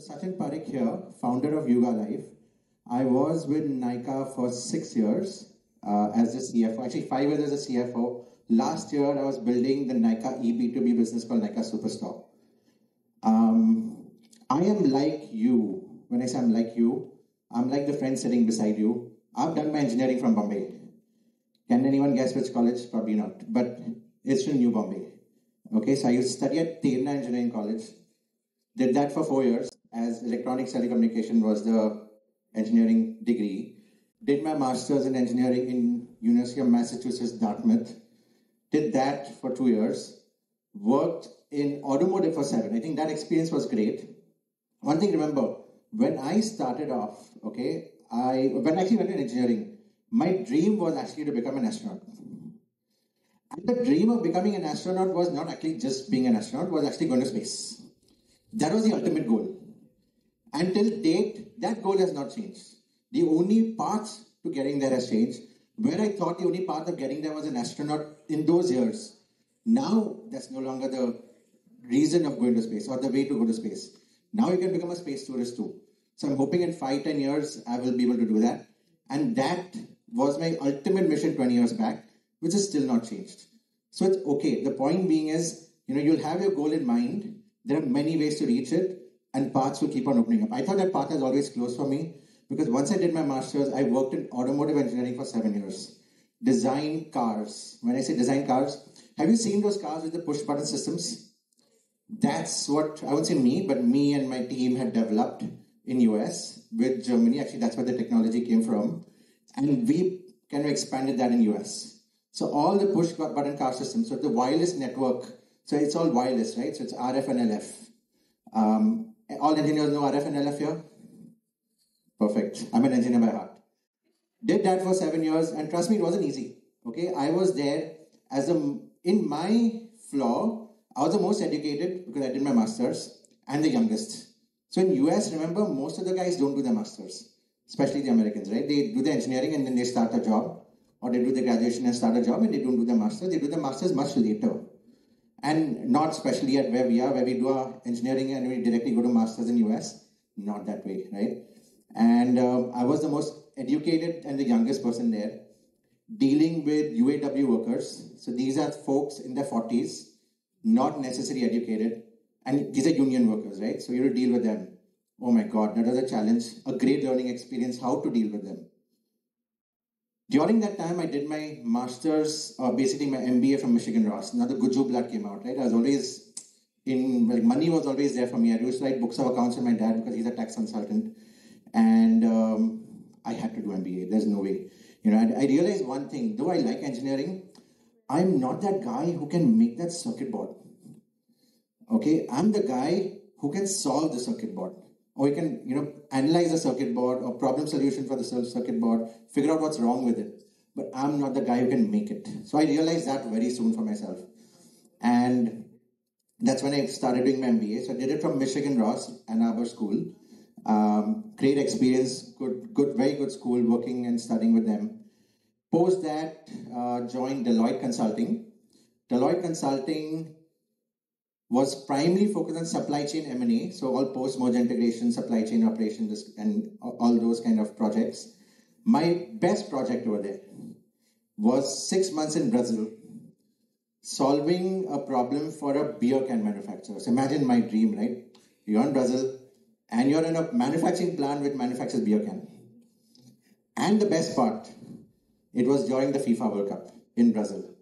Sachin Parikh here, founder of Yoga Life. I was with Nykaa for 6 years as the CFO, actually 5 years as a CFO. Last year, I was building the Nykaa B2B business called Nykaa Superstore. I am like you. When I say I'm like you, I'm like the friend sitting beside you. I've done my engineering from Bombay. Can anyone guess which college? Probably not. But it's in New Bombay. Okay, so I used to study at Tirna Engineering College. Did that for 4 years as electronics telecommunication was the engineering degree. Did my master's in engineering in University of Massachusetts, Dartmouth. Did that for 2 years. Worked in automotive for 7. I think that experience was great. One thing remember, when I started off, okay, when I actually went to engineering, my dream was actually to become an astronaut. And the dream of becoming an astronaut was not actually just being an astronaut, was actually going to space. That was the ultimate goal. Until date, that goal has not changed. The only path to getting there has changed. Where I thought the only path of getting there was an astronaut in those years, now that's no longer the reason of going to space or the way to go to space. Now you can become a space tourist too. So I'm hoping in 5-10 years, I will be able to do that. And that was my ultimate mission 20 years back, which has still not changed. So it's okay. The point being is, you'll have your goal in mind. There are many ways to reach it and paths will keep on opening up. I thought that path is always closed for me because once I did my master's, I worked in automotive engineering for 7 years. Design cars. When I say design cars, have you seen those cars with the push button systems? That's what, I would say me and my team had developed in US with Germany. Actually, that's where the technology came from. And we kind of expanded that in US. So all the push button car systems, so the wireless network, so it's all wireless, right? So it's RF and LF. All engineers know RF and LF here? Perfect. I'm an engineer by heart. Did that for 7 years, and trust me, it wasn't easy. Okay, I was there in my floor, I was the most educated because I did my master's and the youngest. So in US, remember, most of the guys don't do their master's, especially the Americans, right? They do the engineering and then they start a job, or they do the graduation and start a job, and they don't do the master's. They do the master's much later. And not especially at where we are, where we do our engineering and we directly go to master's in US. Not that way, right? And I was the most educated and the youngest person there, dealing with UAW workers. So these are folks in their 40s, not necessarily educated, and these are union workers, right? So you have to deal with them. Oh my God, that was a challenge, a great learning experience, how to deal with them. During that time, I did my master's, basically my MBA from Michigan Ross. Now the Guju blood came out, right? I was always money was always there for me. I used to write books of accounts with my dad because he's a tax consultant. And I had to do MBA. There's no way. I realized one thing, though I like engineering, I'm not that guy who can make that circuit board. Okay, I'm the guy who can solve the circuit board. Or you can, analyze the circuit board or problem solution for the circuit board, figure out what's wrong with it. But I'm not the guy who can make it. So I realized that very soon for myself. And that's when I started doing my MBA. So I did it from Michigan Ross, Ann Arbor School. Great experience, very good school, working and studying with them. Post that, joined Deloitte Consulting. Deloitte Consulting was primarily focused on supply chain M&A, so all post-merger integration, supply chain operations, and all those kind of projects. My best project over there was 6 months in Brazil, solving a problem for a beer can manufacturer. So imagine my dream, right? You're in Brazil, and you're in a manufacturing plant which manufactures beer can. And the best part, it was during the FIFA World Cup in Brazil.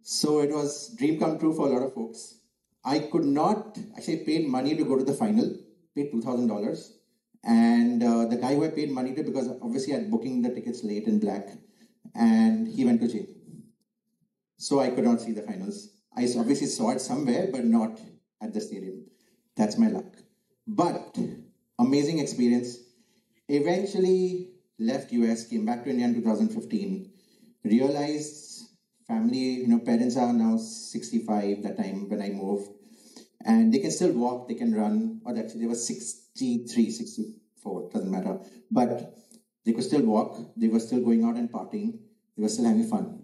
So it was dream come true for a lot of folks. I could not, actually paid money to go to the final, paid $2,000. And the guy who I paid money to, because obviously I had booking the tickets late in black, and he went to jail. So I could not see the finals. I obviously saw it somewhere, but not at the stadium. That's my luck. But amazing experience. Eventually left US, came back to India in 2015, realized family, parents are now 65 that time when I moved, and they can still walk, they can run, or actually they were 63, 64, doesn't matter, but they could still walk, they were still going out and partying, they were still having fun.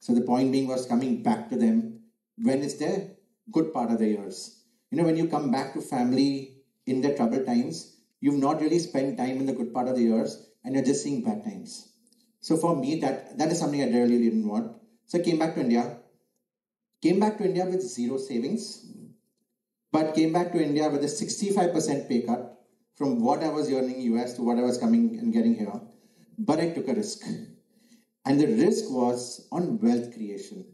So the point being was coming back to them when it's their good part of the years. When you come back to family, in the troubled times, you've not really spent time in the good part of the years, and you're just seeing bad times. So for me, that is something I really didn't want. So I came back to India. Came back to India with zero savings, but came back to India with a 65% pay cut from what I was earning in US to what I was coming and getting here. But I took a risk. And the risk was on wealth creation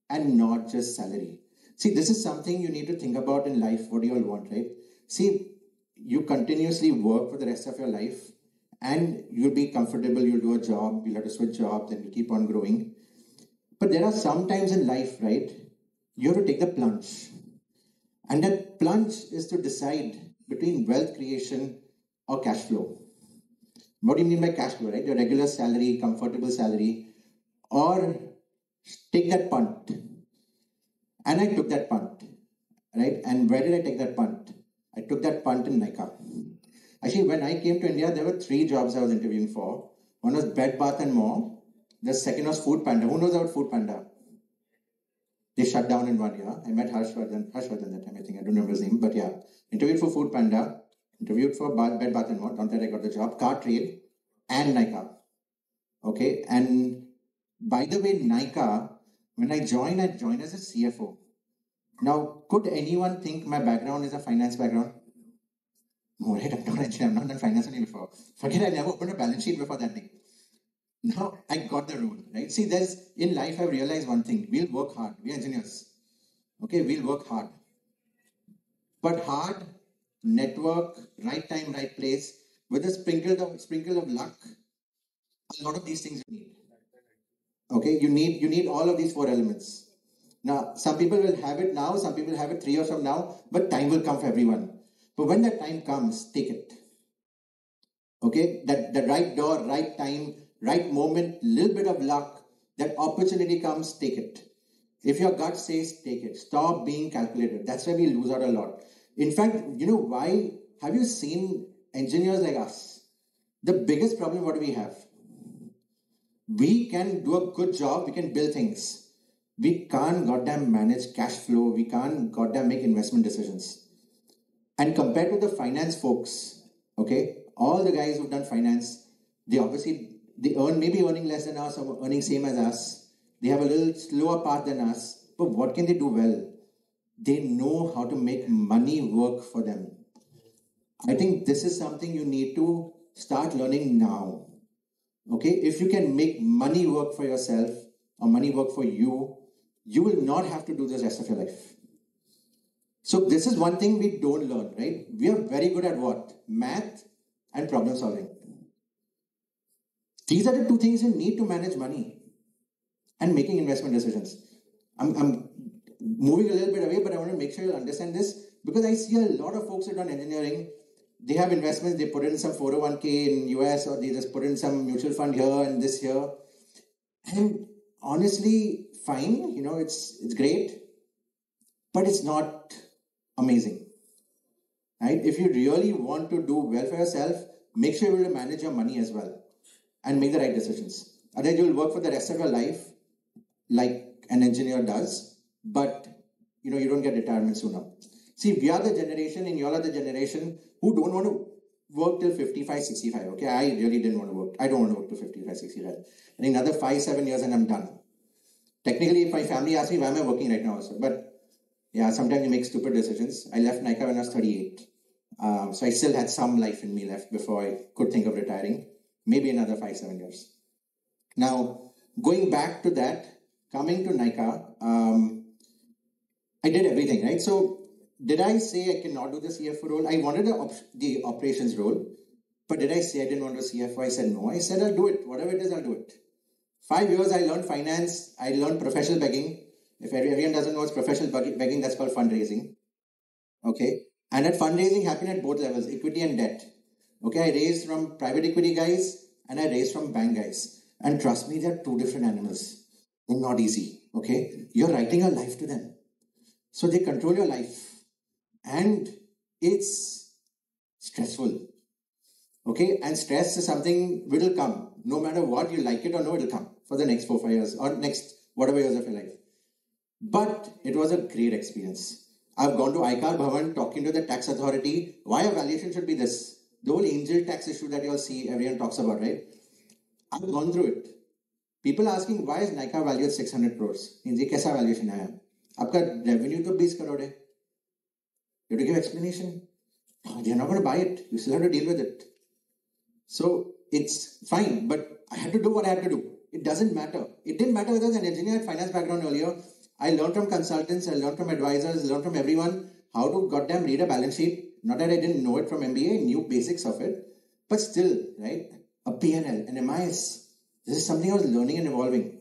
and not just salary. See, this is something you need to think about in life. What do you all want, right? See, you continuously work for the rest of your life and you'll be comfortable, you'll do a job, you'll have to switch jobs, and you keep on growing. But there are some times in life, right, you have to take the plunge. And that plunge is to decide between wealth creation or cash flow. What do you mean by cash flow, right? Your regular salary, comfortable salary, or take that punt. And I took that punt, right? And where did I take that punt? I took that punt in Nykaa. Actually, when I came to India, there were 3 jobs I was interviewing for. One was Bed Bath and More. The second was Food Panda. Who knows about Food Panda? They shut down in 1 year. I met Harshvardhan that time, I think. I don't remember his name, but yeah. Interviewed for Food Panda, interviewed for Bed Bath and More. Not that I got the job. Car Trade and Nykaa. Okay. And by the way, Nykaa, when I joined as a CFO. Now, could anyone think my background is a finance background? No, right? I'm not done finance only before. Forget I never opened a balance sheet before that thing. Now, I got the role, right? See, in life, I've realized one thing. We'll work hard. We're engineers. Okay, we'll work hard. But hard, network, right time, right place, with a sprinkle of luck, a lot of these things you need. Okay, you need all of these 4 elements. Now, some people will have it now, some people have it 3 years from now, but time will come for everyone. But when that time comes, take it. Okay, the right door, right time, right moment, little bit of luck, that opportunity comes, take it. If your gut says, take it. Stop being calculated. That's where we lose out a lot. In fact, you know why? Have you seen engineers like us? The biggest problem, what do we have? We can do a good job, we can build things. We can't goddamn manage cash flow, we can't goddamn make investment decisions. And compared to the finance folks, okay, all the guys who've done finance, they maybe earning less than us or earning same as us. They have a little slower path than us. But what can they do well? They know how to make money work for them. I think this is something you need to start learning now. Okay, if you can make money work for yourself or money work for you, you will not have to do this rest of your life. So this is one thing we don't learn, right? We are very good at what? Math and problem solving. These are the 2 things you need to manage money and making investment decisions. I'm moving a little bit away, but I want to make sure you understand this because I see a lot of folks who have done engineering. They have investments, they put in some 401k in US or they just put in some mutual fund here and this here. And honestly, fine, you know, it's great, but it's not amazing, right? If you really want to do well for yourself, make sure you're able to manage your money as well and make the right decisions. Otherwise, you'll work for the rest of your life like an engineer does, but you know, you don't get retirement sooner. See, we are the generation and you all are the generation who don't want to work till 55, 65. Okay, I really didn't want to work. I don't want to work till 55, 65. I think another 5, 7 years and I'm done. Technically, if my family asks me, why am I working right now also? But yeah, sometimes you make stupid decisions. I left Nykaa when I was 38. So I still had some life in me left before I could think of retiring. Maybe another 5, 7 years. Now, going back to that, coming to Nykaa, I did everything, right? So, did I say I cannot do the CFO role? I wanted the operations role, but did I say I didn't want to CFO? I said no. I said I'll do it. Whatever it is, I'll do it. 5 years, I learned finance. I learned professional begging. If everyone doesn't know what's professional begging, that's called fundraising. Okay. And that fundraising happened at both levels, equity and debt. Okay. I raised from private equity guys and I raised from bank guys. And trust me, they're 2 different animals. They're not easy. Okay. You're writing your life to them. So they control your life. And it's stressful. Okay. And stress is something which will come. No matter what, you like it or no, it will come for the next 4, 5 years or next whatever years of your life. But it was a great experience. I've gone to Aikar Bhavan talking to the tax authority. Why a valuation should be this? The whole angel tax issue that you all see, everyone talks about, right? I've gone through it. People asking, why is Nykaa valued 600 crores? Means ये कैसा valuation है? आपका revenue तो 20 crore है. You have to give explanation. They're not going to buy it. You still have to deal with it. So it's fine, but I had to do what I had to do. It doesn't matter. It didn't matter whether I was an engineer, I had finance background earlier. I learned from consultants, I learned from advisors, learned from everyone how to goddamn read a balance sheet. Not that I didn't know it from MBA, I knew basics of it, but still, right? A P&L, an MIS. This is something I was learning and evolving.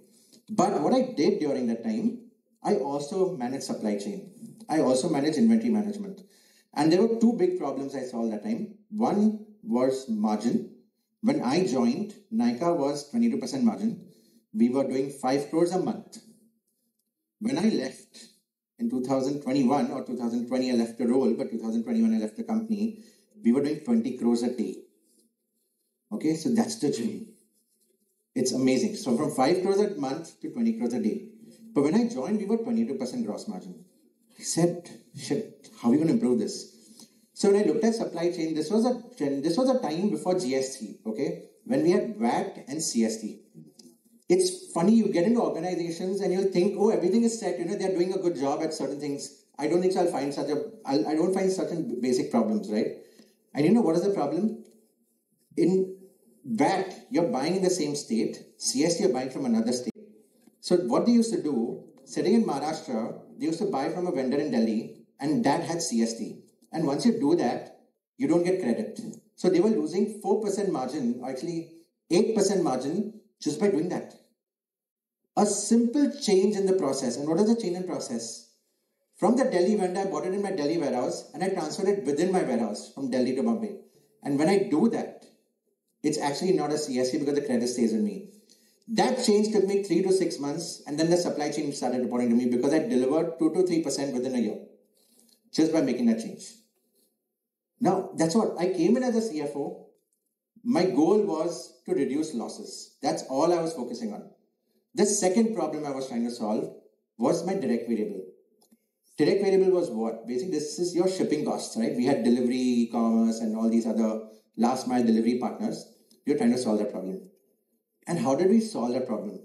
But what I did during that time, I also managed supply chain. I also managed inventory management. And there were two big problems I saw that time. One was margin. When I joined, Nykaa was 22% margin. We were doing 5 crores a month. When I left in 2021 or 2020, I left the role, but 2021 I left the company, we were doing 20 crores a day. Okay, so that's the journey. It's amazing. So from 5 crores a month to 20 crores a day. But when I joined, we were 22% gross margin. I said, shit, how are we going to improve this? So when I looked at supply chain, this was a time before GST, okay, when we had VAT and CST. It's funny, you get into organizations and you'll think, oh, everything is set, they're doing a good job at certain things. I don't think so I don't find certain basic problems, right? And what is the problem? In VAT, you're buying in the same state. CST, you're buying from another state. So what they used to do, sitting in Maharashtra, they used to buy from a vendor in Delhi, and that had CST. And once you do that, you don't get credit. So they were losing 4% margin, or actually 8% margin, just by doing that. A simple change in the process. And what is the change in process? From the Delhi vendor, I bought it in my Delhi warehouse, and I transferred it within my warehouse from Delhi to Bombay. And when I do that, it's actually not a CST because the credit stays with me. That change took me 3 to 6 months, and then the supply chain started reporting to me because I delivered 2 to 3% within a year, just by making that change. Now, that's what I came in as a CFO. My goal was to reduce losses. That's all I was focusing on. The second problem I was trying to solve was my direct variable. Direct variable was what? Basically, this is your shipping costs, right? We had delivery, e-commerce, and all these other last mile delivery partners. We were trying to solve that problem. And how did we solve that problem?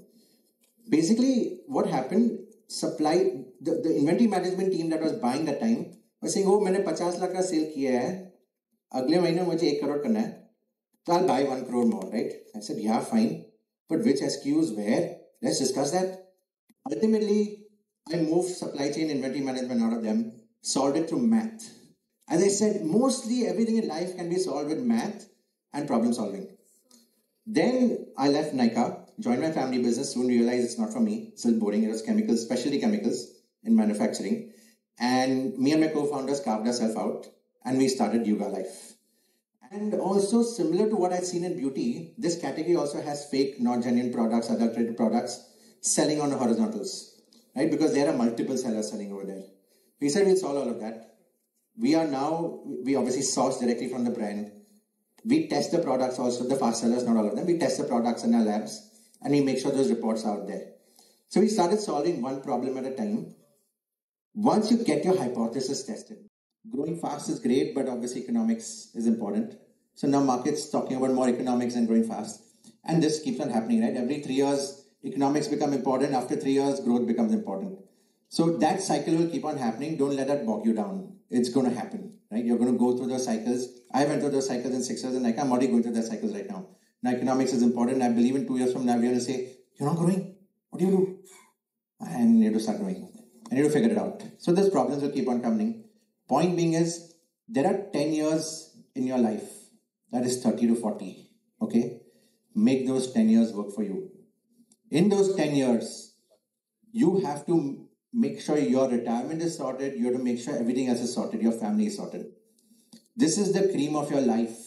Basically, what happened, the inventory management team that was buying that time was saying, oh, मैंने 50 lakh का sale किया है, अगले महीने मुझे 1 crore करना है, so I'll buy 1 crore more, right? I said, yeah, fine. But which SKUs, where? Let's discuss that. Ultimately, I moved supply chain inventory management out of them, solved it through math. As I said, mostly everything in life can be solved with math and problem solving. Then I left Nykaa, joined my family business, soon realized it's not for me. Still boring. It was chemicals, specialty chemicals in manufacturing. And me and my co-founders carved ourselves out and we started Yuga Life. And also similar to what I'd seen in beauty, this category also has fake, non-genuine products, adulterated products selling on the horizontals, right? Because there are multiple sellers selling over there. We said we'll solve all of that. We obviously source directly from the brand. We test the products also, the fast sellers, not all of them. We test the products in our labs and we make sure those reports are out there. So we started solving one problem at a time. Once you get your hypothesis tested, growing fast is great, but obviously economics is important. So now market's talking about more economics and growing fast. And this keeps on happening, right? Every 3 years, economics become important. After 3 years, growth becomes important. So that cycle will keep on happening. Don't let that bog you down. It's going to happen, right? You're going to go through those cycles. I went through those cycles in 6 years and I'm already going through those cycles right now. Now economics is important. I believe in 2 years from now, we're going to say, you're not growing. What do you do? And you have to start growing. And you have to figure it out. So those problems will keep on coming. Point being is, there are 10 years in your life. That is 30 to 40. Okay? Make those 10 years work for you. In those 10 years, you have to make sure your retirement is sorted. You have to make sure everything else is sorted. Your family is sorted. This is the cream of your life.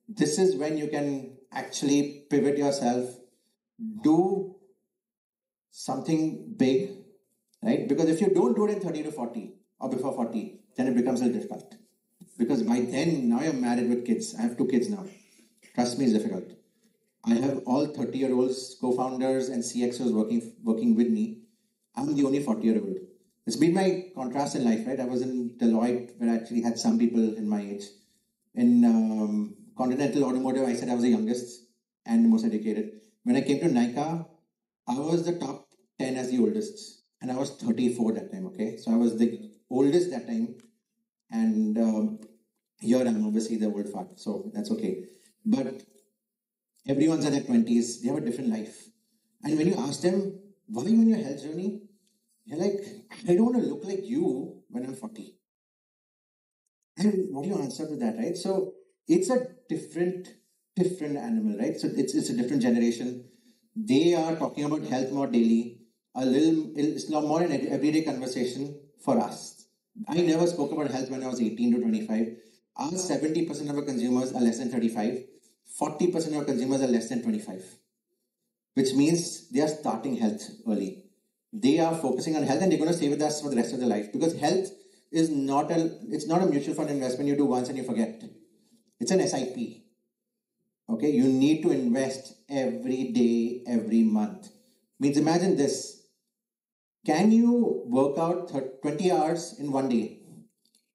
This is when you can actually pivot yourself, do something big, right? Because if you don't do it in 30 to 40 or before 40, then it becomes a little difficult. Because by then, now you're married with kids. I have 2 kids now. Trust me, it's difficult. I have all 30-year-olds, co-founders and CXOs working with me. I'm the only 40-year-old. It's been my contrast in life, right? I was in Deloitte, where I actually had some people in my age. In Continental Automotive, I said I was the youngest and the most educated. When I came to Nykaa, I was the top 10 as the oldest, and I was 34 that time, okay? So I was the oldest that time, and here I'm obviously the old fart, so that's okay. But everyone's in their 20s, they have a different life. And when you ask them, why are you on your health journey? They're like, I don't want to look like you when I'm 40. And what do you answer to that, right? So it's a different animal, right? So it's a different generation. They are talking about health more daily. It's a lot more an everyday conversation for us. I never spoke about health when I was 18 to 25. Our 70% of our consumers are less than 35. 40% of our consumers are less than 25. Which means they are starting health early. They are focusing on health and they're going to stay with us for the rest of their life, because health is not a mutual fund investment you do once and you forget. It's an SIP. Okay, you need to invest every day, every month. Means imagine this. Can you work out 20 hours in one day?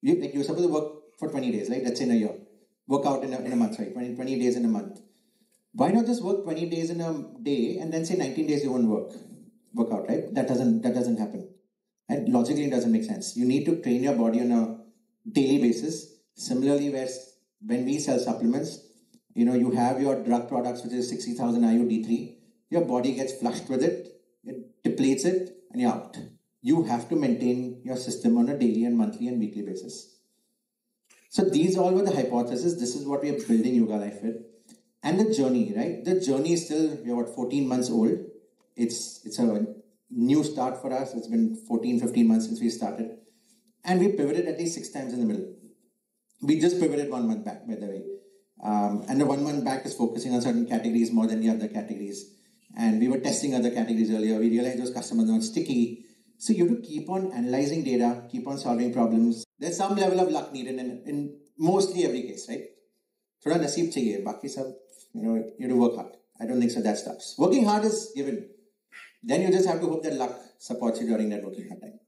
You're supposed to work for 20 days, right? That's in a year. Work out in a month, right? 20 days in a month. Why not just work 20 days in a day and then say 19 days you won't work out, right? That doesn't happen. And logically, it doesn't make sense. You need to train your body on a daily basis. Similarly, when we sell supplements, you have your drug products, which is 60,000 IU D3. Your body gets flushed with it, it depletes it, and you're out. You have to maintain your system on a daily and monthly and weekly basis. So these all were the hypotheses. This is what we are building Yoga Life with. And the journey, right? The journey is still, we're 14 months old. It's a new start for us. It's been 14, 15 months since we started. And we pivoted at least 6 times in the middle. We just pivoted 1 month back, by the way. And the 1 month back is focusing on certain categories more than the other categories. And we were testing other categories earlier. We realized those customers are not sticky. So you have to keep on analyzing data, keep on solving problems. There's some level of luck needed in mostly every case, right? Thoda naseeb chahiye. Baki sab, you have to work hard. I don't think so that stops. Working hard is given. Then you just have to hope that luck supports you during that working hard time.